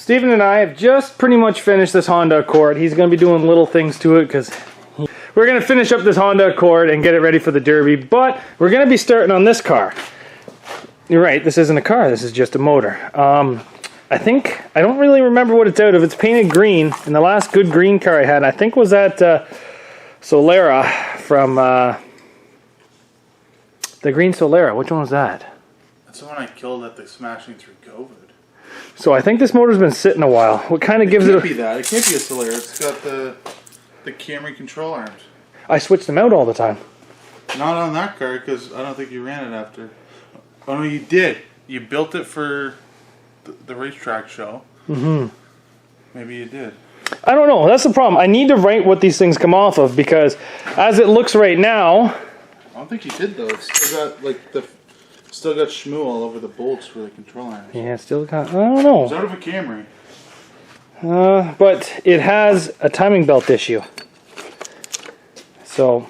Steven and I have just pretty much finished this Honda Accord. He's going to be doing little things to it because we're going to finish up this Honda Accord and get it ready for the Derby. But we're going to be starting on this car. You're right, this isn't a car, this is just a motor. I don't really remember what it's out of. It's painted green, and the last good green car I had, I think was that Solera from the green Solera. Which one was that? That's the one I killed at the Smashing Through COVID. So I think this motor's been sitting a while. What kind of gives it? It can't be that. It can't be a Solera. It's got the Camry control arms. I switch them out all the time. Not on that car because I don't think you ran it after. Oh no, you did. You built it for the racetrack show. Mm-hmm. Maybe you did. I don't know. That's the problem. I need to write what these things come off of because as it looks right now. I don't think you did though. It's still got still got schmoo all over the bolts for the control arms. Yeah, it's still got. I don't know. It's out of a Camry. But it has a timing belt issue. So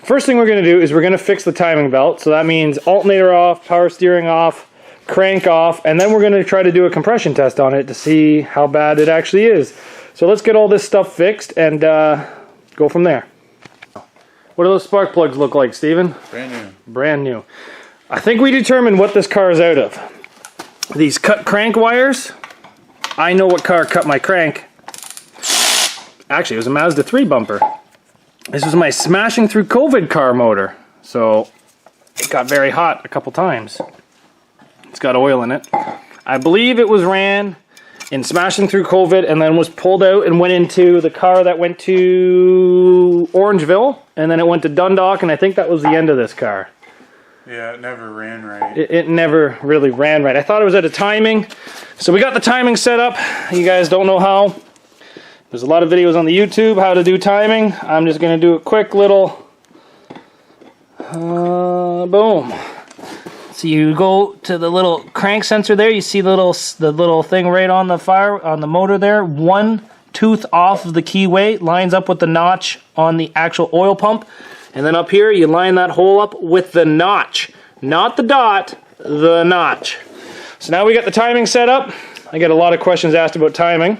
first thing we're going to do is we're going to fix the timing belt. So that means alternator off, power steering off, crank off, and then we're going to try to do a compression test on it to see how bad it actually is. So let's get all this stuff fixed and go from there. What do those spark plugs look like, Steven? Brand new. Brand new. I think we determined what this car is out of. These cut crank wires. I know what car cut my crank. Actually, it was a Mazda 3 bumper. This was my Smashing Through COVID car motor. So it got very hot a couple times. It's got oil in it. I believe it was ran in Smashing Through COVID and then was pulled out and went into the car that went to Orangeville, and then it went to Dundalk, and I think that was the end of this car. Yeah, it never ran right. It never really ran right. I thought it was at a timing. So we got the timing set up. You guys don't know how. There's a lot of videos on the YouTube how to do timing. I'm just going to do a quick little boom. So you go to the little crank sensor there. You see the little thing right on the motor there. One tooth off of the keyway lines up with the notch on the actual oil pump. And then up here, you line that hole up with the notch. Not the dot, the notch. So now we got the timing set up. I get a lot of questions asked about timing.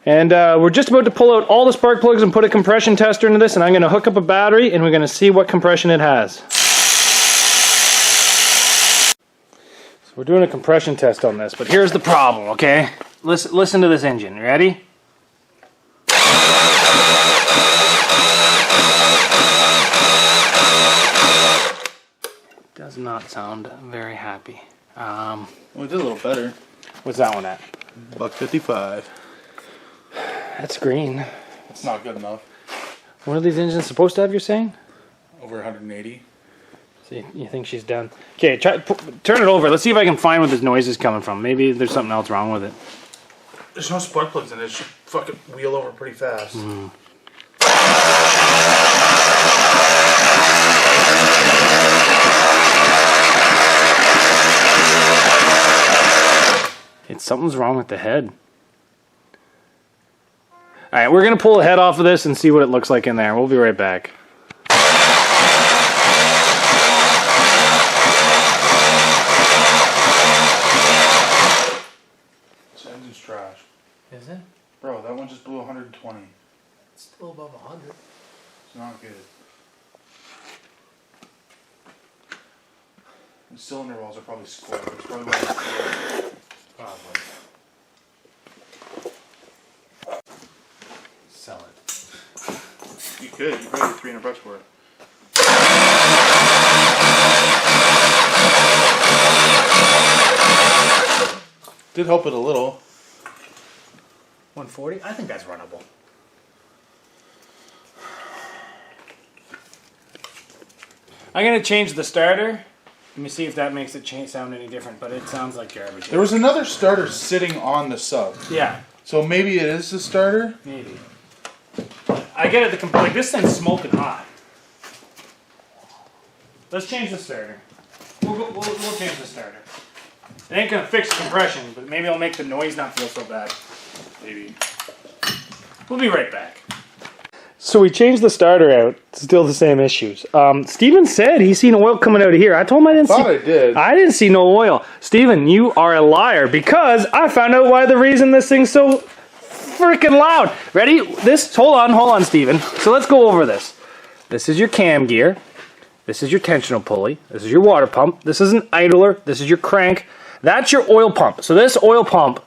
And we're just about to pull out all the spark plugs and put a compression tester into this. And I'm going to hook up a battery and we're going to see what compression it has. We're doing a compression test on this, but here's the problem, okay? Listen to this engine. You ready? Does not sound very happy. Well, it did a little better. What's that one at? $155. That's green. It's not good enough. What are these engines supposed to have, you're saying? Over 180. So you think she's done? Okay, turn it over. Let's see if I can find where this noise is coming from. Maybe there's something else wrong with it. There's no spark plugs in it. It should fucking wheel over pretty fast. Mm. Something's wrong with the head. Alright, we're going to pull the head off of this and see what it looks like in there. We'll be right back. This engine's trash. Is it? Bro, that one just blew 120. It's still above 100. It's not good. The cylinder walls are probably square. It's probably why it's square. Probably. Sell it. You could. You probably get $300 for it. Did help it a little. 140? I think that's runnable. I'm going to change the starter. Let me see if that makes it sound any different, but it sounds like garbage. There was another starter sitting on the sub. Yeah. So maybe it is the starter? Maybe. I get it, like this thing's smoking hot. Let's change the starter. We'll change the starter. It ain't going to fix compression, but maybe it'll make the noise not feel so bad. Maybe. We'll be right back. So we changed the starter out. Still the same issues. Steven said he's seen oil coming out of here. I told him I didn't see. I did. I didn't see no oil. Steven, you are a liar because I found out why the reason this thing's so freaking loud. Ready? Hold on, Steven. So let's go over this. This is your cam gear. This is your tensional pulley. This is your water pump. This is an idler. This is your crank. That's your oil pump. So this oil pump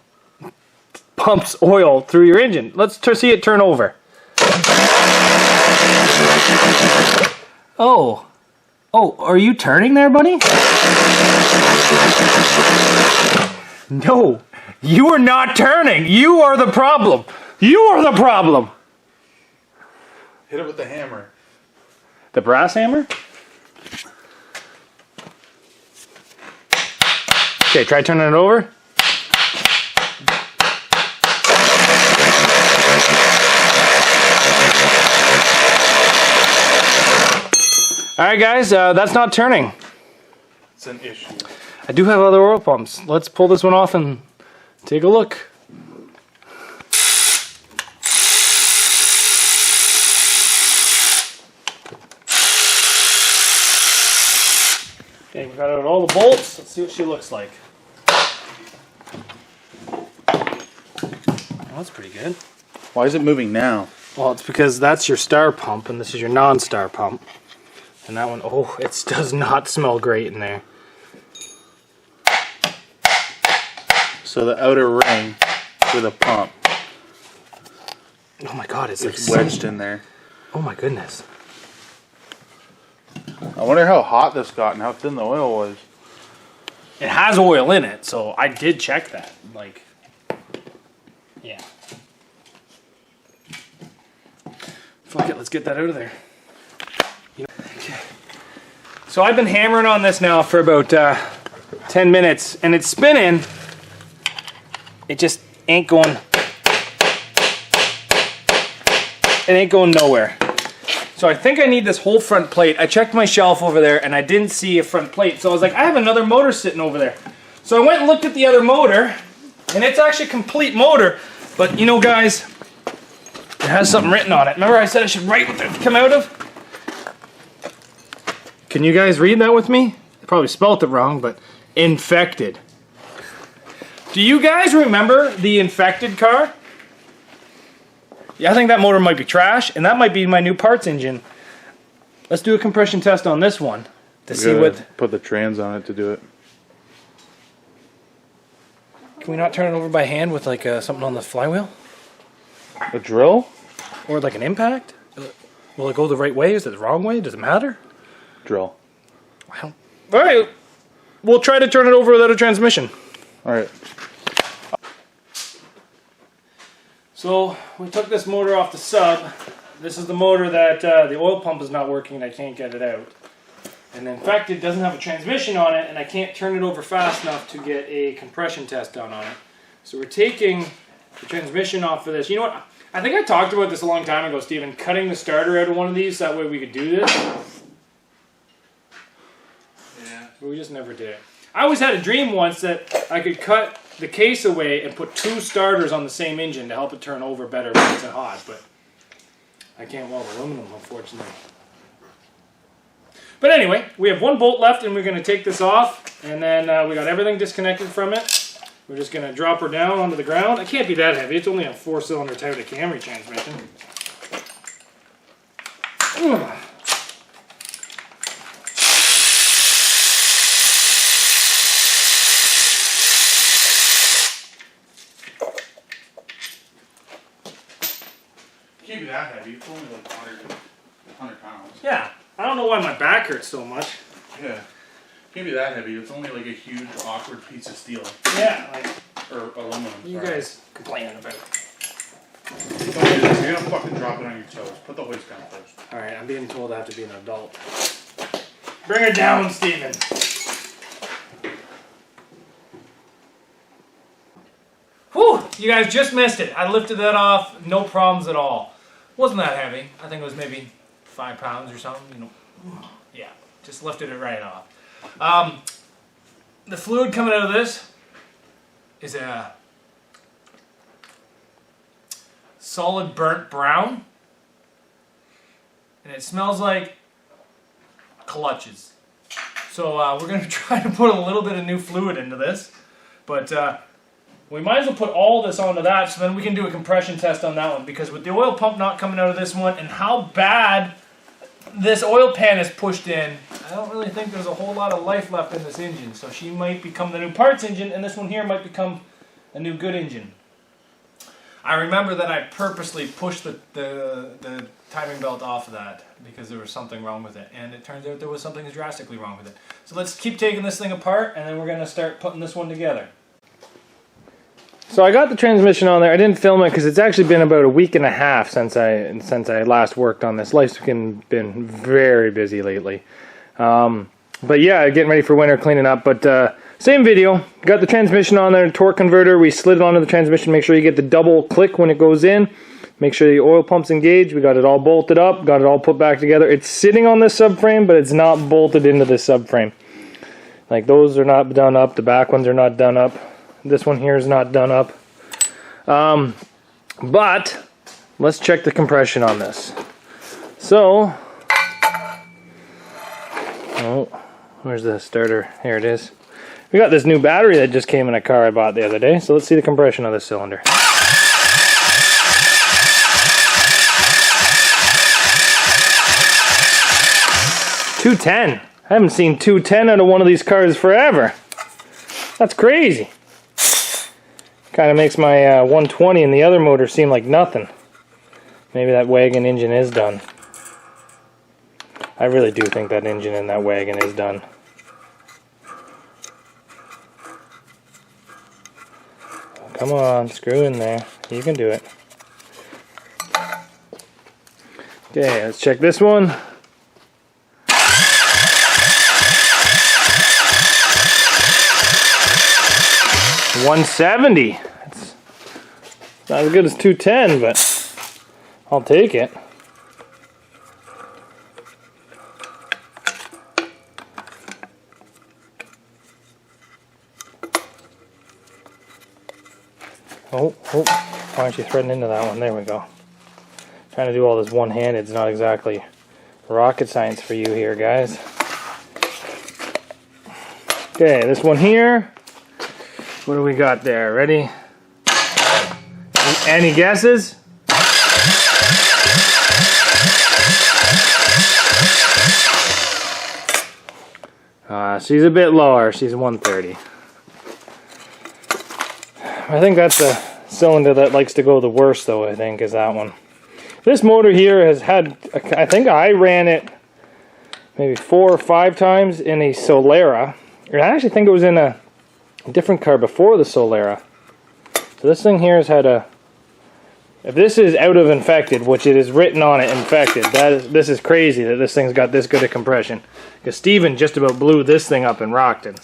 pumps oil through your engine. Let's see it turn over. Oh, are you turning there, buddy? No, you are not turning. You are the problem. You are the problem. Hit it with the hammer. The brass hammer? Okay, try turning it over. Alright guys, that's not turning. It's an issue. I do have other oil pumps. Let's pull this one off and take a look. Okay, we've got out all the bolts. Let's see what she looks like. Oh, that's pretty good. Why is it moving now? Well, it's because that's your star pump and this is your non-star pump. And that one, oh, it does not smell great in there. So the outer ring with a pump. Oh my god, it's like wedged in there. Oh my goodness. I wonder how hot this got and how thin the oil was. It has oil in it, so I did check that. Like, yeah. Fuck it, let's get that out of there. Okay. So I've been hammering on this now for about 10 minutes, and it's spinning. It just ain't going. It ain't going nowhere. So I think I need this whole front plate. I checked my shelf over there, and I didn't see a front plate. So I was like, I have another motor sitting over there. So I went and looked at the other motor, and it's actually a complete motor. But you know, guys, it has something written on it. Remember I said I should write what they come out of? Can you guys read that with me? I probably spelled it wrong, but infected. Do you guys remember the infected car? Yeah, I think that motor might be trash, and that might be my new parts engine. Let's do a compression test on this one to see what. Put the trans on it to do it. Can we not turn it over by hand with like something on the flywheel? A drill? Or like an impact? Will it go the right way? Is it the wrong way? Does it matter? Drill. I don't. All right, we'll try to turn it over without a transmission. All right. So we took this motor off the sub. This is the motor that the oil pump is not working and I can't get it out. And in fact, it doesn't have a transmission on it and I can't turn it over fast enough to get a compression test done on it. So we're taking the transmission off of this. You know what? I think I talked about this a long time ago, Steven, cutting the starter out of one of these, that way we could do this. Yeah. But we just never did it. I always had a dream once that I could cut the case away and put two starters on the same engine to help it turn over better when it's hot, but I can't weld aluminum, unfortunately. But anyway, we have one bolt left and we're going to take this off, and then we got everything disconnected from it. We're just going to drop her down onto the ground. It can't be that heavy. It's only a 4-cylinder Toyota Camry transmission. Ugh. Can't be that heavy. It's only like 100 pounds. Yeah. I don't know why my back hurts so much. Yeah. Can't be that heavy. It's only like a huge, awkward piece of steel. Yeah, like... Or aluminum. You guys complaining about it. Don't do this. You're gonna fucking drop it on your toes. Put the hoist down first. Alright, I'm being told I have to be an adult. Bring her down, Steven. Whew! You guys just missed it. I lifted that off, no problems at all. Wasn't that heavy. I think it was maybe 5 pounds or something. You know, yeah, just lifted it right off. The fluid coming out of this is a solid burnt brown. and it smells like clutches. So we're going to try to put a little bit of new fluid into this, but we might as well put all this onto that so then we can do a compression test on that one, because with the oil pump not coming out of this one and how bad this oil pan is pushed in, I don't really think there's a whole lot of life left in this engine. So she might become the new parts engine, and this one here might become a new good engine. I remember that I purposely pushed the timing belt off of that because there was something wrong with it, and it turns out there was something drastically wrong with it. So let's keep taking this thing apart, and then we're going to start putting this one together. So I got the transmission on there. I didn't film it because it's actually been about a week and a half since I last worked on this. Life's been very busy lately. But yeah, getting ready for winter, cleaning up. But same video. Got the transmission on there, torque converter. We slid it onto the transmission. Make sure you get the double click when it goes in. Make sure the oil pump's engaged. We got it all bolted up. Got it all put back together. It's sitting on this subframe, but it's not bolted into this subframe. Like those are not done up. The back ones are not done up. This one here is not done up. But let's check the compression on this. So, oh, where's the starter? Here it is. We got this new battery that just came in a car I bought the other day. So let's see the compression on this cylinder. 210. I haven't seen 210 out of one of these cars forever. That's crazy. Kind of makes my 120 in the other motor seem like nothing. Maybe that wagon engine is done. I really do think that engine in that wagon is done. Come on, screw in there. You can do it. Okay, let's check this one. $170. It's not as good as 210, but I'll take it. Oh, why aren't you threading into that one? There we go. Trying to do all this one-handed is not exactly rocket science for you here, guys. Okay, this one here. What do we got there? Ready? Any guesses? She's a bit lower. She's 130. I think that's the cylinder that likes to go the worst, though, I think, is that one. This motor here has had, I think I ran it maybe 4 or 5 times in a Solera. I actually think it was in a different car before the Solera. So this thing here has had a, if this is out of infected, which it is written on it infected, this is crazy that this thing's got this good of compression. Because Steven just about blew this thing up in Rockton.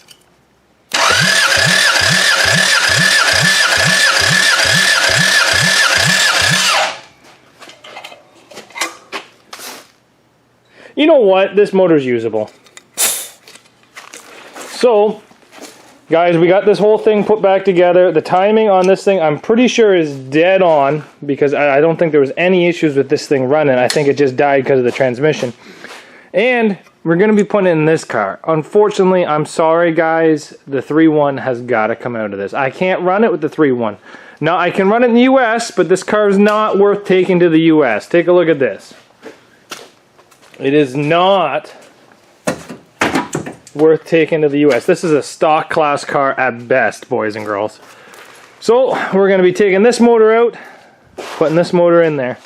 You know what? This motor's usable. So, guys, we got this whole thing put back together. The timing on this thing, I'm pretty sure, is dead on, because I don't think there was any issues with this thing running. I think it just died because of the transmission. And we're going to be putting it in this car. Unfortunately, I'm sorry, guys, the 3.1 has got to come out of this. I can't run it with the 3.1. Now, I can run it in the U.S., but this car is not worth taking to the U.S. Take a look at this. It is not worth taking to the U.S. This is a stock class car at best, boys and girls. So we're going to be taking this motor out, putting this motor in there.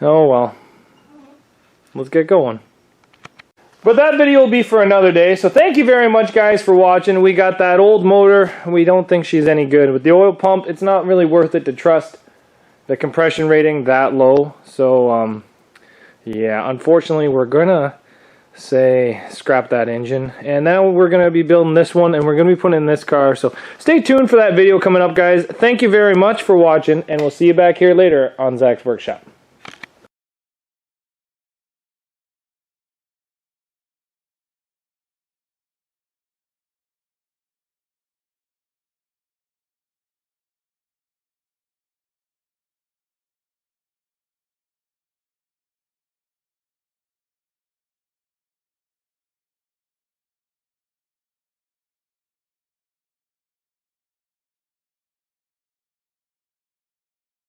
Oh well. Let's get going. But that video will be for another day. So thank you very much, guys, for watching. We got that old motor. We don't think she's any good. With the oil pump, it's not really worth it to trust the compression rating that low. So yeah, unfortunately, we're gonna say scrap that engine, and now we're gonna be building this one, and we're gonna be putting in this car. So stay tuned for that video coming up, guys. Thank you very much for watching, and we'll see you back here later on Zach's Workshop.